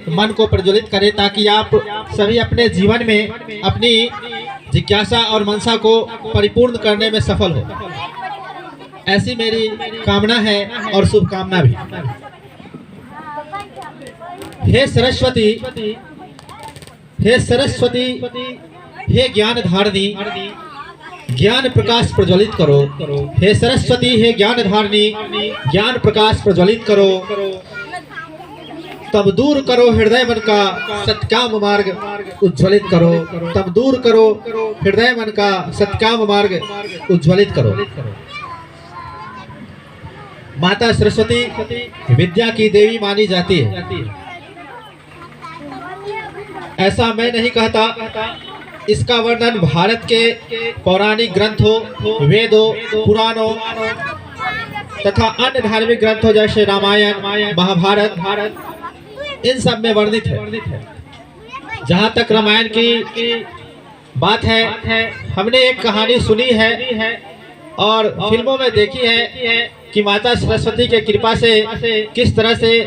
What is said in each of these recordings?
मन को प्रज्वलित करें ताकि आप सभी अपने जीवन में अपनी जिज्ञासा और मनसा को परिपूर्ण करने में सफल हो। ऐसी मेरी कामना है और शुभकामना भी। हे सरस्वती, हे सरस्वती, हे ज्ञान धारिणी, ज्ञान प्रकाश प्रज्वलित करो। हे सरस्वती, हे ज्ञान धारिणी, ज्ञान प्रकाश प्रज्वलित करो। तब दूर करो हृदय मन का सत्काम मार्ग उज्ज्वलित करो। तब दूर करो हृदय मन का सत्काम मार्ग उज्ज्वलित करो। माता सरस्वती विद्या की देवी मानी जाती है। ऐसा मैं नहीं कहता। इसका वर्णन भारत के पौराणिक ग्रंथों, वेदों, पुराणों तथा अन्य धार्मिक ग्रंथों जैसे रामायण, महाभारत, इन सब में वर्णित है। जहाँ तक रामायण की बात है, हमने एक कहानी सुनी है और फिल्मों में देखी है कि माता सरस्वती के कृपा से किस तरह से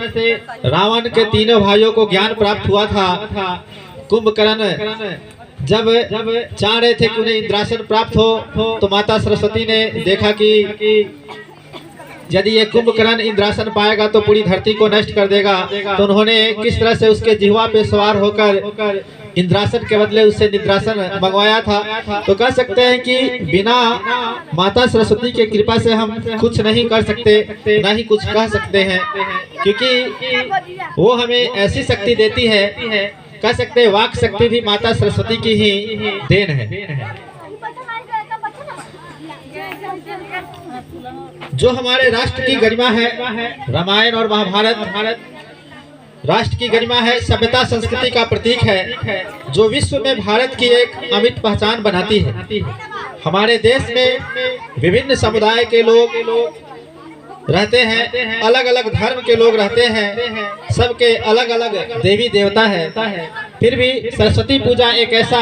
रावण के तीनों भाइयों को ज्ञान प्राप्त हुआ था। कुंभकर्ण जब चाह रहे थे कि उन्हें इंद्रासन प्राप्त हो, तो माता सरस्वती ने देखा कि यदि ये कुंभकर्ण इंद्रासन पाएगा तो पूरी धरती को नष्ट कर देगा। तो उन्होंने किस तरह से उसके जिह्वा पे सवार होकर इंद्रासन के बदले उससे निद्रासन मंगवाया था। तो कह सकते हैं कि बिना माता सरस्वती के कृपा से हम कुछ नहीं कर सकते, ना ही कुछ कह सकते हैं, क्योंकि वो हमें ऐसी शक्ति देती है। कह सकते हैं वाक शक्ति भी माता सरस्वती की ही देन है। जो हमारे राष्ट्र की गरिमा है, रामायण और महाभारत राष्ट्र की गरिमा है, सभ्यता संस्कृति का प्रतीक है, जो विश्व में भारत की एक अमिट पहचान बनाती है। हमारे देश में विभिन्न समुदाय के लोग रहते हैं, अलग अलग धर्म के लोग रहते हैं, सबके अलग अलग देवी देवता है। फिर भी सरस्वती पूजा एक ऐसा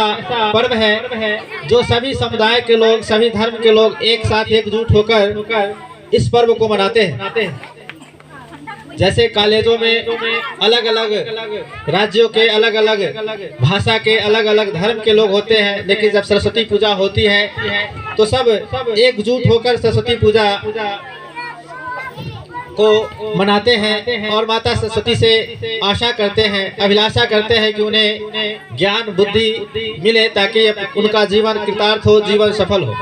पर्व है जो सभी समुदाय के लोग, सभी धर्म के लोग एक साथ एकजुट होकर इस पर्व को मनाते हैं। जैसे कॉलेजों में अलग अलग राज्यों के अलग अलग भाषा के अलग अलग धर्म के लोग होते हैं, लेकिन जब सरस्वती पूजा होती है तो सब एकजुट होकर सरस्वती पूजा को मनाते हैं और माता सरस्वती से आशा करते हैं, अभिलाषा करते हैं कि उन्हें ज्ञान बुद्धि मिले ताकि उनका जीवन कृतार्थ हो, जीवन सफल हो।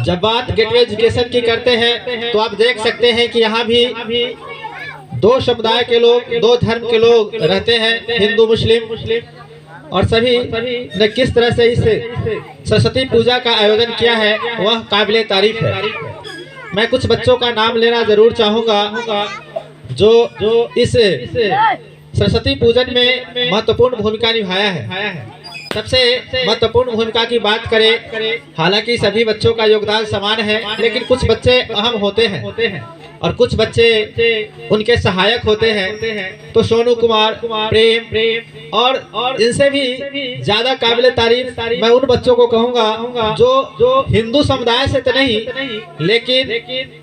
जब बात गेटवे एजुकेशन की करते हैं तो आप देख सकते हैं कि यहाँ भी दो समुदाय के लोग, दो धर्म के लोग रहते हैं, हिंदू मुस्लिम, और सभी ने किस तरह से इस सरस्वती पूजा का आयोजन किया है वह काबिले तारीफ है। मैं कुछ बच्चों का नाम लेना जरूर चाहूँगा जो इस सरस्वती पूजन में महत्वपूर्ण भूमिका निभाया है। सबसे महत्वपूर्ण भूमिका की बात करें, हालांकि सभी बच्चों का योगदान समान है, लेकिन कुछ बच्चे अहम होते हैं और कुछ बच्चे उनके सहायक होते हैं। तो सोनू कुमार, प्रेम और इनसे भी ज्यादा काबिले तारीफ मैं उन बच्चों को कहूँगा जो हिंदू समुदाय से तो नहीं, लेकिन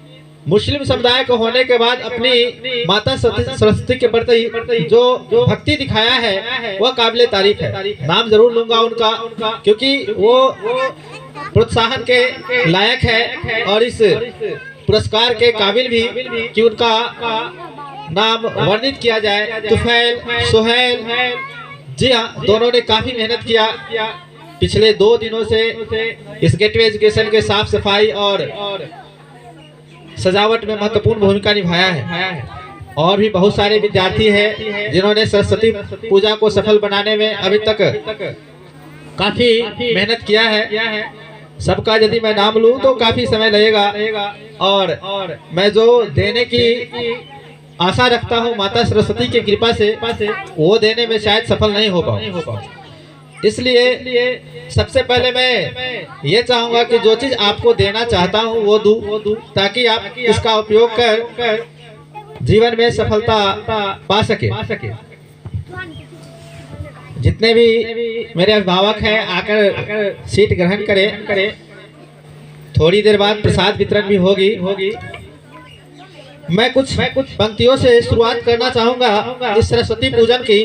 मुस्लिम समुदाय को होने के बाद अपनी माता सरस्वती के प्रति जो भक्ति दिखाया है वह काबिले तारीफ है। नाम जरूर लूंगा उनका, क्योंकि वो प्रोत्साहन के लायक है और इस पुरस्कार के काबिल भी कि उनका नाम वर्णित किया जाए। तुफैल, सोहेल, जी हाँ, दोनों ने काफी मेहनत किया। पिछले 2 दिनों से इस गेटवे एजुकेशन के साफ सफाई और सजावट में महत्वपूर्ण भूमिका निभाया है। और भी बहुत सारे विद्यार्थी हैं जिन्होंने सरस्वती पूजा को सफल बनाने में अभी तक काफी मेहनत किया है। सबका यदि मैं नाम लूं तो काफी समय लगेगा और मैं जो देने की आशा रखता हूं माता सरस्वती की कृपा से वो देने में शायद सफल नहीं हो पाऊं। इसलिए सबसे पहले मैं ये चाहूंगा कि जो चीज आपको देना चाहता हूं वो दूं ताकि आप इसका उपयोग कर जीवन में सफलता पा सके। जितने भी मेरे अभिभावक हैं आकर सीट ग्रहण करें। थोड़ी देर बाद प्रसाद वितरण भी होगी। मैं कुछ पंक्तियों से शुरुआत करना चाहूंगा इस सरस्वती पूजन की।